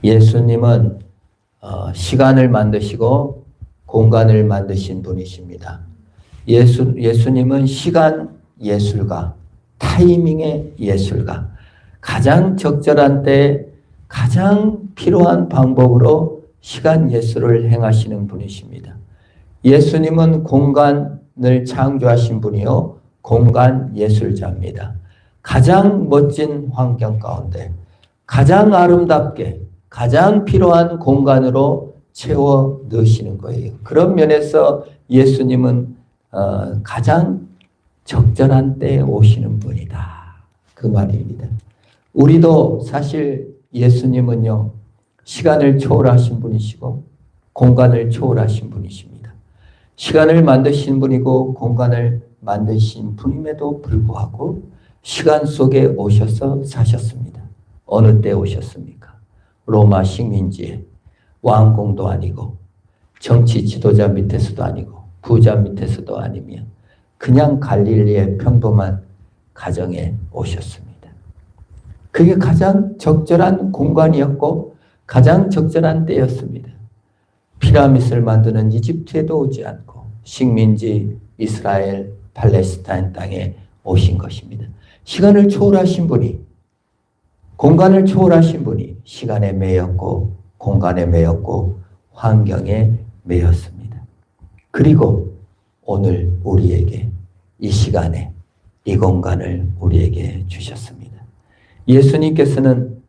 예수님은 시간을 만드시고 공간을 만드신 분이십니다. 예수님은 시간 예술가, 타이밍의 예술가, 가장 적절한 때에 가장 필요한 방법으로 시간 예술을 행하시는 분이십니다. 예수님은 공간을 창조하신 분이요, 공간 예술자입니다. 가장 멋진 환경 가운데 가장 아름답게 가장 필요한 공간으로 채워 넣으시는 거예요. 그런 면에서 예수님은 가장 적절한 때에 오시는 분이다, 그 말입니다. 우리도 사실 예수님은요, 시간을 초월하신 분이시고 공간을 초월하신 분이십니다. 시간을 만드신 분이고 공간을 만드신 분임에도 불구하고 시간 속에 오셔서 사셨습니다. 어느 때 오셨습니까? 로마 식민지에 왕궁도 아니고 정치 지도자 밑에서도 아니고 부자 밑에서도 아니며 그냥 갈릴리의 평범한 가정에 오셨습니다. 그게 가장 적절한 공간이었고 가장 적절한 때였습니다. 피라미드를 만드는 이집트에도 오지 않고 식민지 이스라엘 팔레스타인 땅에 오신 것입니다. 시간을 초월하신 분이, 공간을 초월하신 분이 시간에 매였고 공간에 매였고 환경에 매였습니다. 그리고 오늘 우리에게 이 시간에 이 공간을 우리에게 주셨습니다. 예수님께서는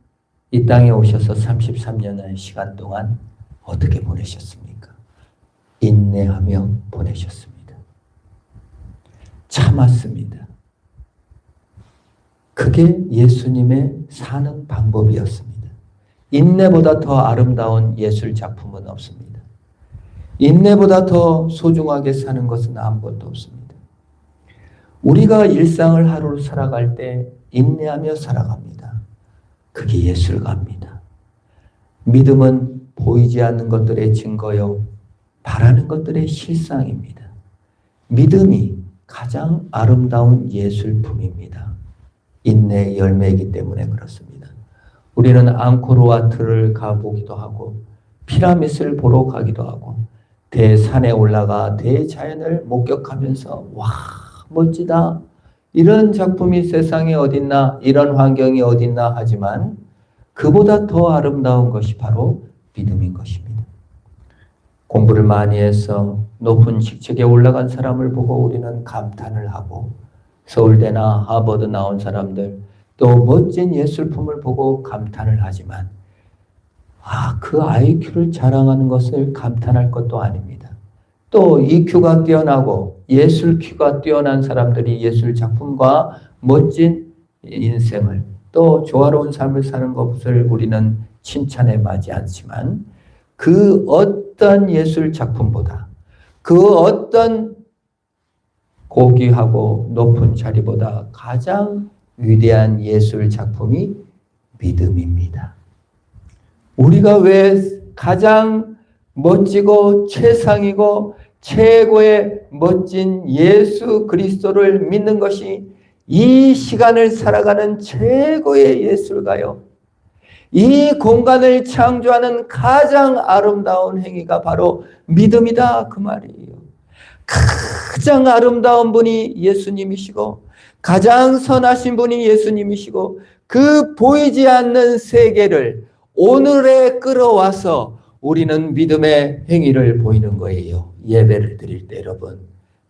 이 땅에 오셔서 33년의 시간 동안 어떻게 보내셨습니까? 인내하며 보내셨습니다. 참았습니다. 그게 예수님의 사는 방법이었습니다. 인내보다 더 아름다운 예술 작품은 없습니다. 인내보다 더 소중하게 사는 것은 아무것도 없습니다. 우리가 일상을 하루를 살아갈 때 인내하며 살아갑니다. 그게 예술가입니다. 믿음은 보이지 않는 것들의 증거요, 바라는 것들의 실상입니다. 믿음이 가장 아름다운 예술품입니다. 인내의 열매이기 때문에 그렇습니다. 우리는 앙코르와트를 가보기도 하고 피라미드를 보러 가기도 하고 대산에 올라가 대자연을 목격하면서 와, 멋지다, 이런 작품이 세상에 어딨나, 이런 환경이 어딨나 하지만 그보다 더 아름다운 것이 바로 믿음인 것입니다. 공부를 많이 해서 높은 직책에 올라간 사람을 보고 우리는 감탄을 하고 서울대나 하버드 나온 사람들, 또 멋진 예술품을 보고 감탄을 하지만 그 IQ를 자랑하는 것을 감탄할 것도 아닙니다. 또 EQ가 뛰어나고 예술 큐가 뛰어난 사람들이 예술 작품과 멋진 인생을 또 조화로운 삶을 사는 것을 우리는 칭찬해 마지 않지만 그 어떤 예술 작품보다 그 어떤 고귀하고 높은 자리보다 가장 위대한 예술 작품이 믿음입니다. 우리가 왜 가장 멋지고 최상이고 최고의 멋진 예수 그리스도를 믿는 것이 이 시간을 살아가는 최고의 예술가요, 이 공간을 창조하는 가장 아름다운 행위가 바로 믿음이다, 그 말이에요. 가장 아름다운 분이 예수님이시고 가장 선하신 분이 예수님이시고 그 보이지 않는 세계를 오늘에 끌어와서 우리는 믿음의 행위를 보이는 거예요. 예배를 드릴 때 여러분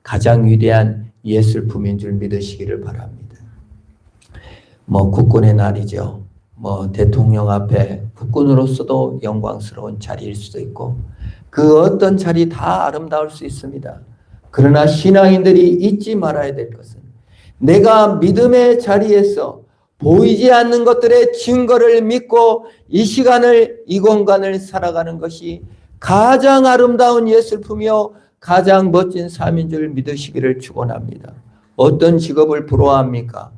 가장 위대한 예술품인 줄 믿으시기를 바랍니다. 국군의 날이죠. 대통령 앞에 국군으로서도 영광스러운 자리일 수도 있고 그 어떤 자리 다 아름다울 수 있습니다. 그러나 신앙인들이 잊지 말아야 될 것은 내가 믿음의 자리에서 보이지 않는 것들의 증거를 믿고 이 시간을, 이 공간을 살아가는 것이 가장 아름다운 예술품이요 가장 멋진 삶인 줄 믿으시기를 축원합니다. 어떤 직업을 부러워합니까?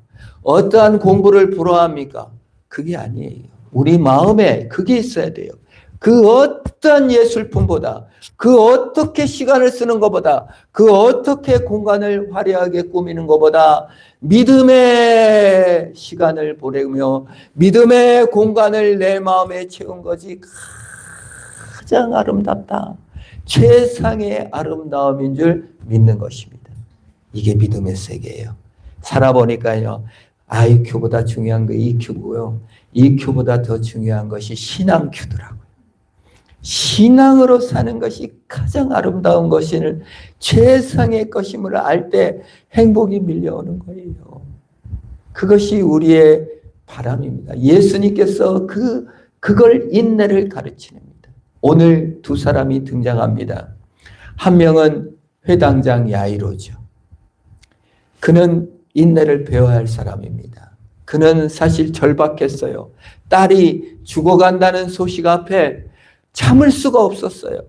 어떠한 공부를 부러워합니까? 그게 아니에요. 우리 마음에 그게 있어야 돼요. 그 어떤 예술품보다, 그 어떻게 시간을 쓰는 것보다, 그 어떻게 공간을 화려하게 꾸미는 것보다 믿음의 시간을 보내며 믿음의 공간을 내 마음에 채운 것이 가장 아름답다. 최상의 아름다움인 줄 믿는 것입니다. 이게 믿음의 세계예요. 살아보니까요, IQ보다 중요한 거 EQ고요. EQ보다 더 중요한 것이 신앙 Q더라고요. 신앙으로 사는 것이 가장 아름다운 것임을, 최상의 것임을 알 때 행복이 밀려오는 거예요. 그것이 우리의 바람입니다. 예수님께서 그걸 인내를 가르치십니다. 오늘 두 사람이 등장합니다. 한 명은 회당장 야이로죠. 그는 인내를 배워야 할 사람입니다. 그는 사실 절박했어요. 딸이 죽어간다는 소식 앞에 참을 수가 없었어요.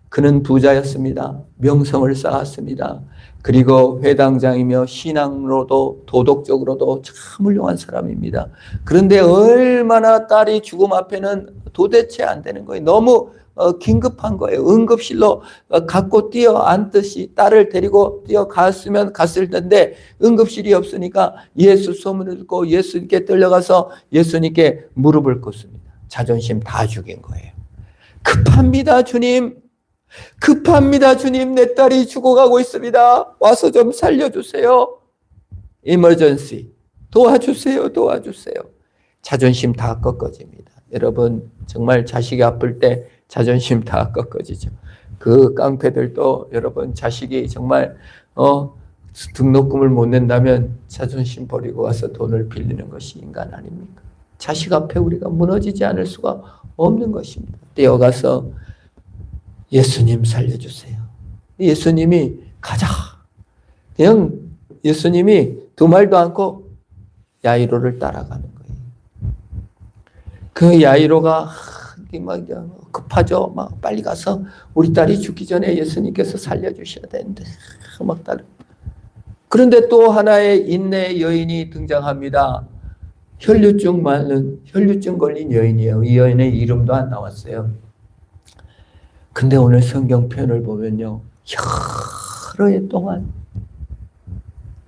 그는 부자였습니다. 명성을 쌓았습니다. 그리고 회당장이며 신앙으로도 도덕적으로도 참 훌륭한 사람입니다. 그런데 얼마나 딸이 죽음 앞에는 도대체 안 되는 거예요. 너무 긴급한 거예요. 응급실로 갖고 뛰어앉듯이 딸을 데리고 갔을 텐데 응급실이 없으니까 예수 소문을 듣고 예수님께 떨려가서 예수님께 무릎을 꿇습니다. 자존심 다 죽인 거예요. 급합니다, 주님. 급합니다, 주님. 내 딸이 죽어가고 있습니다. 와서 좀 살려주세요. 이머전시. 도와주세요, 도와주세요. 자존심 다 꺾어집니다. 여러분, 정말 자식이 아플 때 자존심 다 꺾어지죠. 그 깡패들도 여러분, 자식이 정말 등록금을 못 낸다면 자존심 버리고 와서 돈을 빌리는 것이 인간 아닙니까? 자식 앞에 우리가 무너지지 않을 수가 없는 것입니다. 뛰어가서 예수님 살려주세요. 예수님이 가자. 그냥 예수님이 두 말도 않고 야이로를 따라가는 거예요. 그 야이로가 막 급하죠. 막 빨리 가서 우리 딸이 죽기 전에 예수님께서 살려주셔야 되는데 막 따라. 그런데 또 하나의 인내의 여인이 등장합니다. 혈류증 걸린 여인이에요. 이 여인의 이름도 안 나왔어요. 근데 오늘 성경 표현을 보면요, 여러 해 동안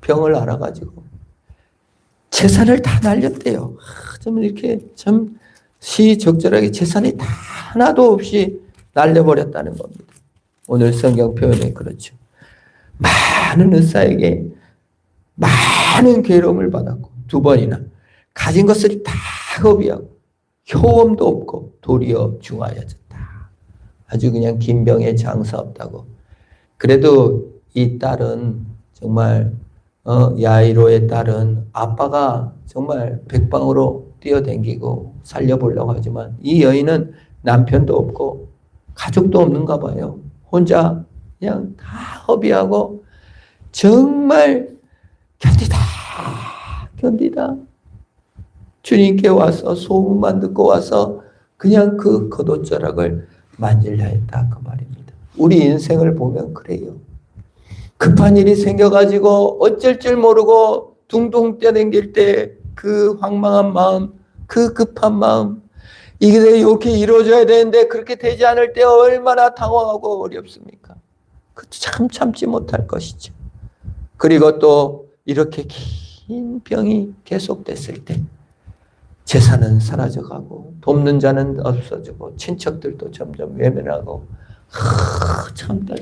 병을 앓아가지고 재산을 다 날렸대요. 좀 이렇게 참 시적절하게 재산이 다 하나도 없이 날려버렸다는 겁니다. 오늘 성경 표현에 그렇죠. 많은 의사에게 많은 괴로움을 받았고 두 번이나 가진 것을 다 허비하고 효험도 없고 도리어 중하여졌다. 아주 그냥 긴 병에 장사 없다고. 그래도 이 딸은 정말 야이로의 딸은 아빠가 정말 백방으로 뛰어댕기고 살려보려고 하지만 이 여인은 남편도 없고 가족도 없는가 봐요. 혼자 그냥 다 허비하고 정말 견디다 주님께 와서 소문만 듣고 와서 그냥 그 겉옷자락을 만질려 했다 그 말입니다. 우리 인생을 보면 그래요. 급한 일이 생겨가지고 어쩔 줄 모르고 둥둥 뛰어댕길 때 그 황망한 마음, 그 급한 마음, 이게 이렇게 이루어져야 되는데 그렇게 되지 않을 때 얼마나 당황하고 어렵습니까? 그것도 참 참지 못할 것이죠. 그리고 또 이렇게 긴 병이 계속됐을 때 재산은 사라져가고 돕는 자는 없어지고 친척들도 점점 외면하고 참다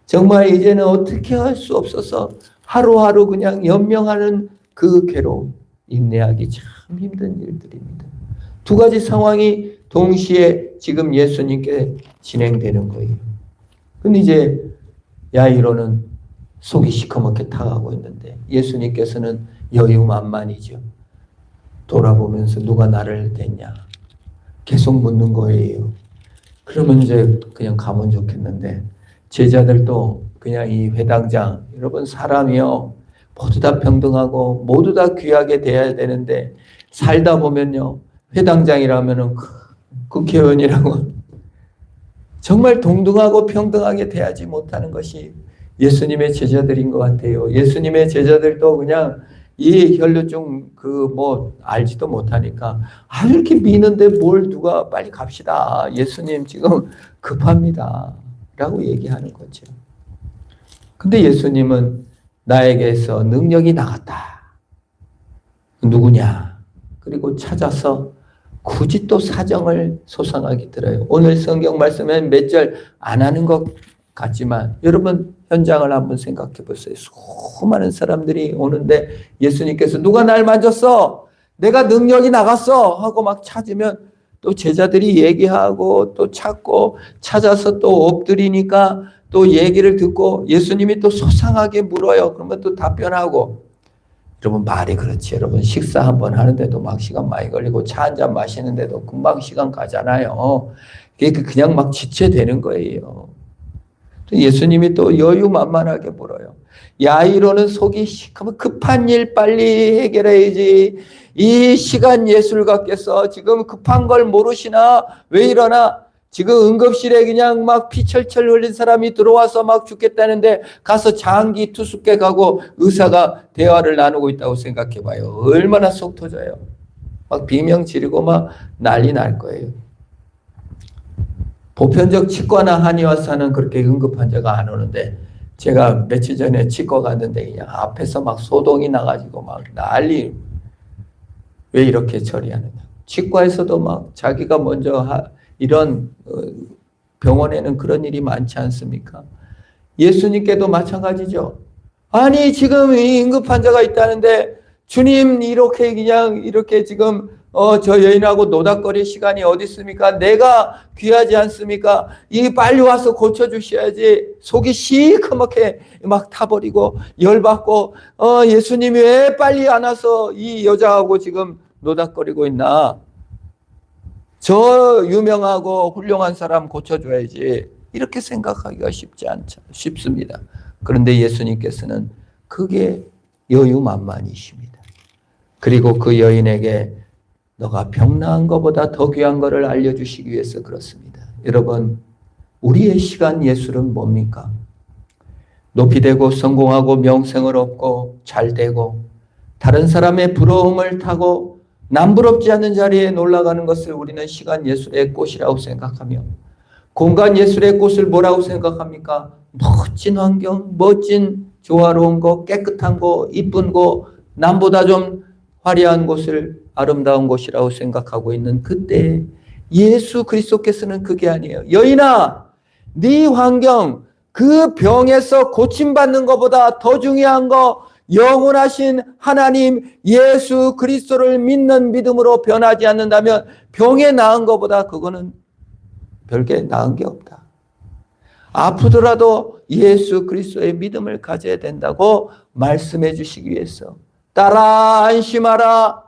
정말 이제는 어떻게 할 수 없어서 하루하루 그냥 연명하는 그 괴로움, 인내하기 참 힘든 일들입니다. 두 가지 상황이 동시에 지금 예수님께 진행되는 거예요. 근데 이제 야이로는 속이 시커멓게 타가고 있는데 예수님께서는 여유만만이죠. 돌아보면서 누가 나를 댔냐 계속 묻는 거예요. 그러면 이제 그냥 가면 좋겠는데 제자들도 그냥 이 회당장, 여러분 사람이요 모두 다 평등하고 모두 다 귀하게 돼야 되는데 살다 보면요 회당장이라면은 국회의원이라고 정말 동등하고 평등하게 대하지 못하는 것이 예수님의 제자들인 것 같아요. 예수님의 제자들도 그냥 이 혈류증 알지도 못하니까 이렇게 미는데 뭘 누가 빨리 갑시다. 예수님 지금 급합니다. 라고 얘기하는 거죠. 근데 예수님은 나에게서 능력이 나갔다. 누구냐? 그리고 찾아서 굳이 또 사정을 소상하게 들어요. 오늘 성경 말씀은 몇 절 안 하는 것 같지만 여러분 현장을 한번 생각해 보세요. 수많은 사람들이 오는데 예수님께서 누가 날 만졌어? 내가 능력이 나갔어 하고 막 찾으면 또 제자들이 얘기하고 또 찾고 찾아서 또 엎드리니까 또 얘기를 듣고 예수님이 또 소상하게 물어요. 그러면 또 답변하고. 여러분 말이 그렇지. 여러분 식사 한번 하는데도 막 시간 많이 걸리고 차 한 잔 마시는데도 금방 시간 가잖아요. 그냥 막 지체되는 거예요. 예수님이 또 여유만만하게 물어요. 야이로는 속이 시커먼 급한 일 빨리 해결해야지. 이 시간 예술가께서 지금 급한 걸 모르시나? 왜 이러나? 지금 응급실에 그냥 막 피 철철 흘린 사람이 들어와서 막 죽겠다는데 가서 장기 투숙해 가고 의사가 대화를 나누고 있다고 생각해 봐요. 얼마나 속 터져요. 막 비명 지르고 막 난리 날 거예요. 보편적 치과나 한의원사는 그렇게 응급 환자가 안 오는데 제가 며칠 전에 치과 갔는데 그냥 앞에서 막 소동이 나가지고 막 난리. 왜 이렇게 처리하느냐. 치과에서도 막 자기가 먼저 이런 병원에는 그런 일이 많지 않습니까? 예수님께도 마찬가지죠. 아니 지금 이 응급 환자가 있다는데 주님 이렇게 그냥 이렇게 지금 저 여인하고 노닥거릴 시간이 어디 있습니까? 내가 귀하지 않습니까? 이 빨리 와서 고쳐주셔야지. 속이 시커멓게 막 타버리고 열받고 예수님이 왜 빨리 안 와서 이 여자하고 지금 노닥거리고 있나? 저 유명하고 훌륭한 사람 고쳐줘야지. 이렇게 생각하기가 쉽습니다. 그런데 예수님께서는 그게 여유만만이십니다. 그리고 그 여인에게 너가 병나은 것보다 더 귀한 것을 알려주시기 위해서 그렇습니다. 여러분, 우리의 시간 예술은 뭡니까? 높이되고 성공하고 명성을 얻고 잘되고 다른 사람의 부러움을 타고 남부럽지 않은 자리에 놀러가는 것을 우리는 시간 예술의 꽃이라고 생각하며 공간 예술의 꽃을 뭐라고 생각합니까? 멋진 환경, 멋진 조화로운 거, 깨끗한 거, 이쁜 거, 남보다 좀 화려한 곳을 아름다운 곳이라고 생각하고 있는 그때 예수 그리스도께서는 그게 아니에요. 여인아, 네 환경, 그 병에서 고침받는 것보다 더 중요한 거 영원하신 하나님 예수 그리스도를 믿는 믿음으로 변하지 않는다면 병에 나은 것보다 그거는 별게 나은 게 없다. 아프더라도 예수 그리스도의 믿음을 가져야 된다고 말씀해 주시기 위해서 따라 안심하라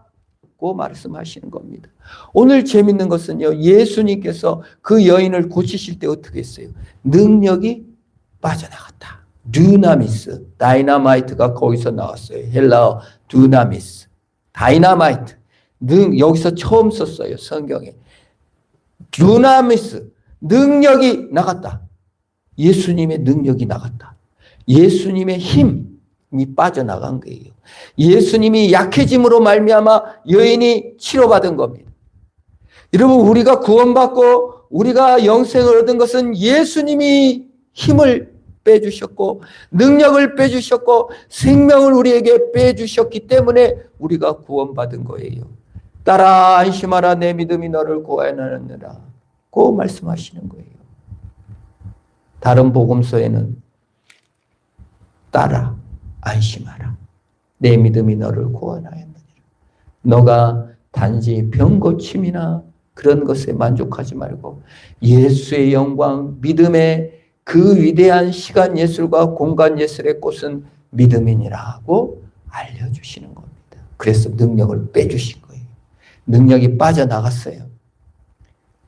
고 말씀하시는 겁니다. 오늘 재밌는 것은요, 예수님께서 그 여인을 고치실 때 어떻게 했어요? 능력이 빠져나갔다. 듀나미스, 다이나마이트가 거기서 나왔어요. 헬라어 듀나미스, 다이나마이트. 여기서 처음 썼어요, 성경에. 듀나미스, 능력이 나갔다. 예수님의 능력이 나갔다. 예수님의 힘이 빠져나간 거예요. 예수님이 약해짐으로 말미암아 여인이 치료받은 겁니다. 여러분, 우리가 구원받고 우리가 영생을 얻은 것은 예수님이 힘을 빼주셨고 능력을 빼주셨고 생명을 우리에게 빼주셨기 때문에 우리가 구원받은 거예요. 따라 안심하라, 내 믿음이 너를 구원하느니라 고 말씀하시는 거예요. 다른 복음서에는 따라 안심하라, 내 믿음이 너를 구원하였느니라. 너가 단지 병고침이나 그런 것에 만족하지 말고 예수의 영광, 믿음의 그 위대한 시간 예술과 공간 예술의 꽃은 믿음이니라고 알려주시는 겁니다. 그래서 능력을 빼주신 거예요. 능력이 빠져나갔어요.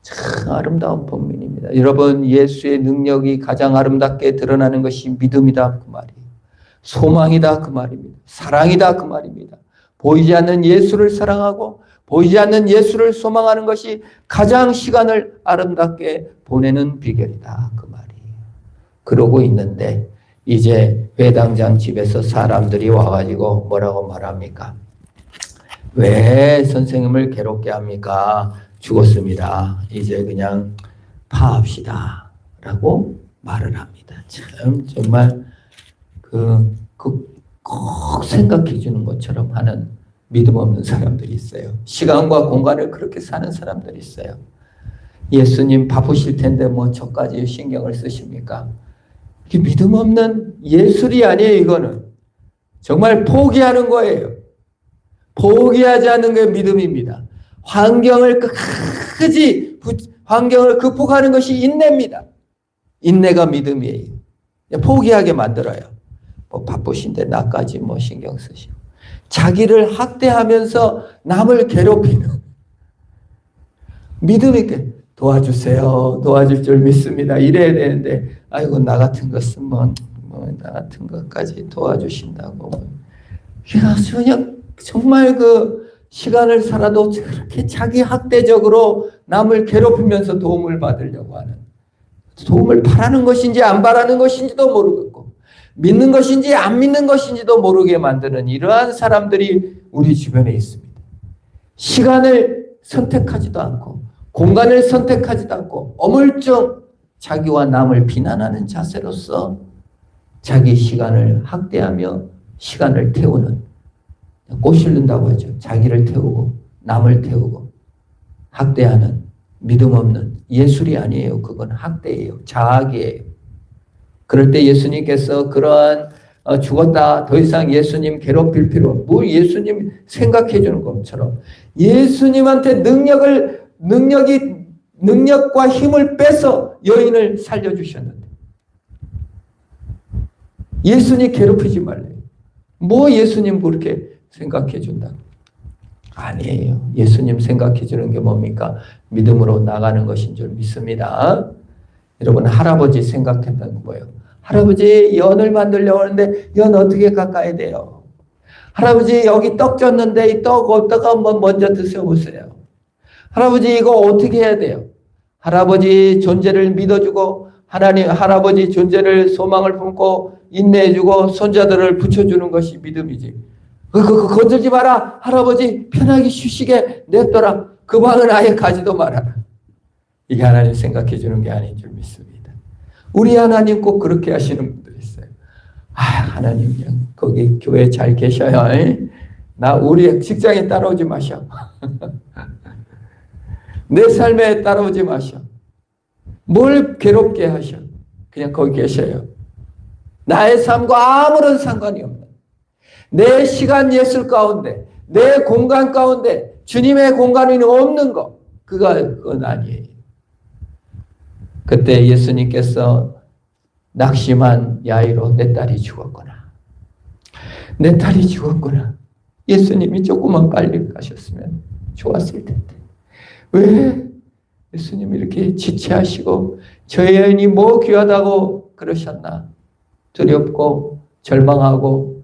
참 아름다운 본문입니다. 여러분, 예수의 능력이 가장 아름답게 드러나는 것이 믿음이다 그 말이에요. 소망이다 그 말입니다. 사랑이다 그 말입니다. 보이지 않는 예수를 사랑하고 보이지 않는 예수를 소망하는 것이 가장 시간을 아름답게 보내는 비결이다 그 말이에요. 그러고 있는데 이제 회당장 집에서 사람들이 와가지고 뭐라고 말합니까? 왜 선생님을 괴롭게 합니까? 죽었습니다. 이제 그냥 파합시다. 라고 말을 합니다. 참, 정말 꼭 생각해 주는 것처럼 하는 믿음 없는 사람들이 있어요. 시간과 공간을 그렇게 사는 사람들이 있어요. 예수님 바쁘실 텐데 뭐 저까지 신경을 쓰십니까? 이게 믿음 없는 예술이 아니에요, 이거는. 정말 포기하는 거예요. 포기하지 않는 게 믿음입니다. 환경을 극복하는 것이 인내입니다. 인내가 믿음이에요. 포기하게 만들어요. 뭐 바쁘신데 나까지 뭐 신경 쓰시고. 자기를 학대하면서 남을 괴롭히는. 믿음 있게 도와주세요. 도와줄 줄 믿습니다. 이래야 되는데, 아이고, 나 같은 것은 나 같은 것까지 도와주신다고. 그냥 정말 시간을 살아도 그렇게 자기 학대적으로 남을 괴롭히면서 도움을 받으려고 하는, 도움을 바라는 것인지 안 바라는 것인지도 모르겠고 믿는 것인지 안 믿는 것인지도 모르게 만드는 이러한 사람들이 우리 주변에 있습니다. 시간을 선택하지도 않고 공간을 선택하지도 않고 어물쩡 자기와 남을 비난하는 자세로서 자기 시간을 학대하며 시간을 태우는, 꼬실른다고 하죠. 자기를 태우고 남을 태우고 학대하는 믿음 없는 예술이 아니에요. 그건 학대예요. 자학이에요. 그럴 때 예수님께서 그러한 죽었다 더 이상 예수님 괴롭힐 필요, 뭐 예수님 생각해 주는 것처럼 예수님한테 능력과 힘을 빼서 여인을 살려주셨는데 예수님 괴롭히지 말래요. 뭐 예수님 그렇게 생각해 준다. 아니에요. 예수님 생각해 주는 게 뭡니까? 믿음으로 나가는 것인 줄 믿습니다. 여러분, 할아버지 생각했다는 거예요. 할아버지 연을 만들려고 하는데 연 어떻게 깎아야 돼요? 할아버지 여기 떡 쪘는데 이 떡 어디다가 한번 먼저 드셔보세요. 할아버지 이거 어떻게 해야 돼요? 할아버지 존재를 믿어주고 할아버지 존재를 소망을 품고 인내해주고 손자들을 붙여주는 것이 믿음이지. 건들지 마라. 할아버지 편하게 쉬시게 냅둬라. 그 방은 아예 가지도 말아라. 이게 하나님 생각해 주는 게 아닌 줄 믿습니다. 우리 하나님 꼭 그렇게 하시는 분들이 있어요. 하나님 그냥 거기 교회 잘 계셔요. 우리 직장에 따라오지 마셔. 내 삶에 따라오지 마셔. 뭘 괴롭게 하셔. 그냥 거기 계셔요. 나의 삶과 아무런 상관이 없는, 내 시간 예술 가운데, 내 공간 가운데 주님의 공간이 없는 것, 그건 아니에요. 그때 예수님께서 낙심한 야이로 내 딸이 죽었구나. 내 딸이 죽었구나. 예수님이 조금만 빨리 가셨으면 좋았을 텐데. 왜 예수님이 이렇게 지체하시고 저 여인이 뭐 귀하다고 그러셨나? 두렵고 절망하고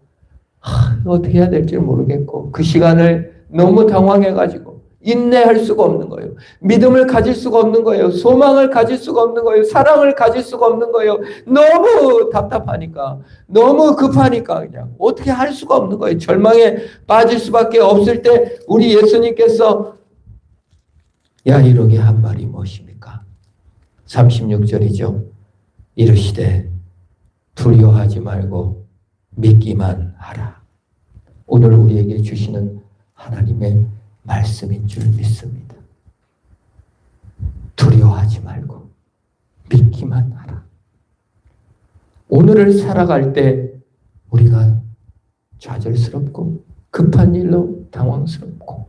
어떻게 해야 될지 모르겠고 그 시간을 너무 당황해가지고 인내할 수가 없는 거예요. 믿음을 가질 수가 없는 거예요. 소망을 가질 수가 없는 거예요. 사랑을 가질 수가 없는 거예요. 너무 답답하니까, 너무 급하니까 그냥 어떻게 할 수가 없는 거예요. 절망에 빠질 수밖에 없을 때 우리 예수님께서 야이로게 한 말이 무엇입니까? 36절이죠. 이르시되 두려워하지 말고 믿기만 하라. 오늘 우리에게 주시는 하나님의 말씀인 줄 믿습니다. 두려워하지 말고 믿기만 하라. 오늘을 살아갈 때 우리가 좌절스럽고 급한 일로 당황스럽고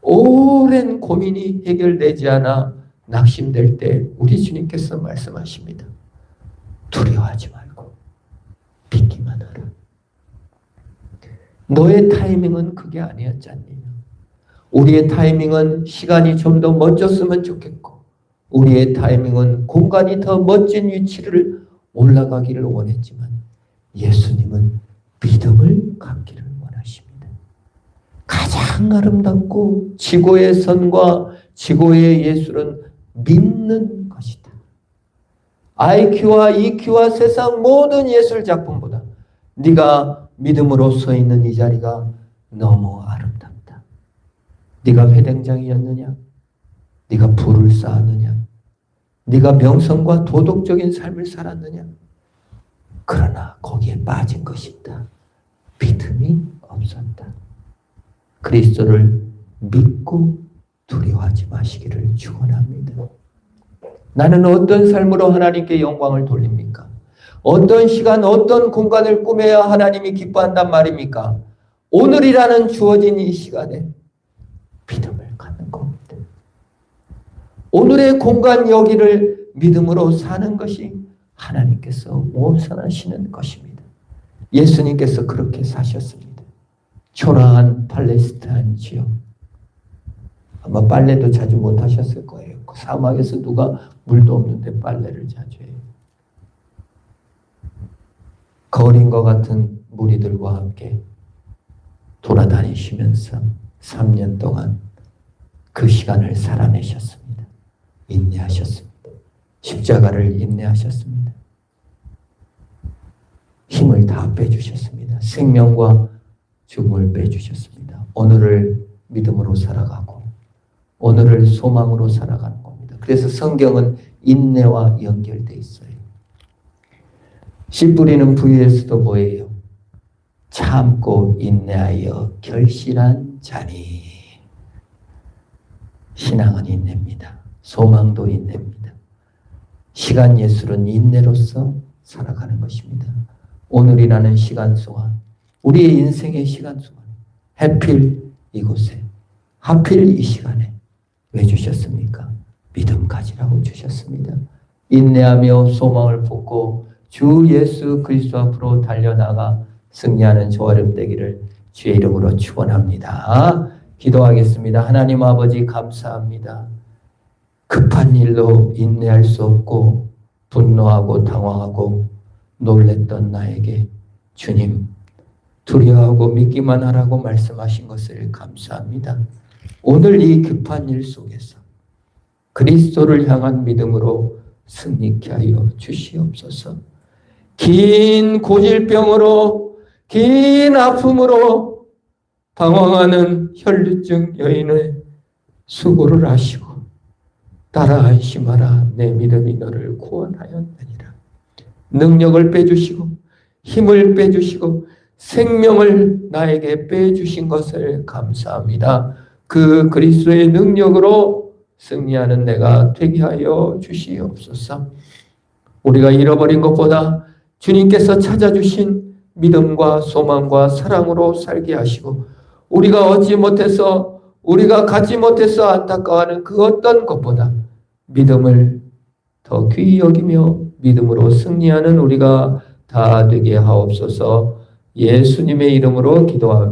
오랜 고민이 해결되지 않아 낙심될 때 우리 주님께서 말씀하십니다. 두려워하지 말고 믿기만 하라. 너의 타이밍은 그게 아니었잖니. 우리의 타이밍은 시간이 좀 더 멋졌으면 좋겠고 우리의 타이밍은 공간이 더 멋진 위치를 올라가기를 원했지만 예수님은 믿음을 갖기를 원하십니다. 가장 아름답고 지고의 선과 지고의 예술은 믿는 것이다. IQ와 EQ와 세상 모든 예술 작품보다 네가 믿음으로 서 있는 이 자리가 너무 아름답다. 네가 회당장이었느냐? 네가 부를 쌓았느냐? 네가 명성과 도덕적인 삶을 살았느냐? 그러나 거기에 빠진 것이 있다. 믿음이 없었다. 그리스도를 믿고 두려워하지 마시기를 축원합니다. 나는 어떤 삶으로 하나님께 영광을 돌립니까? 어떤 시간, 어떤 공간을 꾸며야 하나님이 기뻐한단 말입니까? 오늘이라는 주어진 이 시간에 믿음을 갖는 겁니다. 오늘의 공간 여기를 믿음으로 사는 것이 하나님께서 원하시는 것입니다. 예수님께서 그렇게 사셨습니다. 초라한 팔레스타인 지역. 아마 빨래도 자주 못 하셨을 거예요. 그 사막에서 누가 물도 없는데 빨래를 자주 해요. 거린과 같은 무리들과 함께 돌아다니시면서 3년 동안 그 시간을 살아내셨습니다. 인내하셨습니다. 십자가를 인내하셨습니다. 힘을 다 빼주셨습니다. 생명과 죽음을 빼주셨습니다. 오늘을 믿음으로 살아가고 오늘을 소망으로 살아가는 겁니다. 그래서 성경은 인내와 연결되어 있어요. 씨 뿌리는 부위에서도 뭐예요? 참고 인내하여 결실한 자니. 신앙은 인내입니다. 소망도 인내입니다. 시간 예술은 인내로서 살아가는 것입니다. 오늘이라는 시간 동안, 우리의 인생의 시간 동안, 하필 이곳에, 하필 이 시간에 왜 주셨습니까? 믿음 가지라고 주셨습니다. 인내하며 소망을 품고 주 예수 그리스도 앞으로 달려나가 승리하는 저와름 되기를 주의 이름으로 축원합니다. 기도하겠습니다. 하나님 아버지 감사합니다. 급한 일로 인내할 수 없고 분노하고 당황하고 놀랬던 나에게 주님 두려워하고 믿기만 하라고 말씀하신 것을 감사합니다. 오늘 이 급한 일 속에서 그리스도를 향한 믿음으로 승리케 하여 주시옵소서. 긴 고질병으로 긴 아픔으로 방황하는 혈루증 여인의 수고를 하시고 따라 안심하라 내 믿음이 너를 구원하였느니라. 능력을 빼주시고 힘을 빼주시고 생명을 나에게 빼주신 것을 감사합니다. 그 그리스도의 능력으로 승리하는 내가 되게 하여 주시옵소서. 우리가 잃어버린 것보다 주님께서 찾아주신 믿음과 소망과 사랑으로 살게 하시고 우리가 얻지 못해서 우리가 갖지 못해서 안타까워하는 그 어떤 것보다 믿음을 더 귀히 여기며 믿음으로 승리하는 우리가 다 되게 하옵소서. 예수님의 이름으로 기도합니다.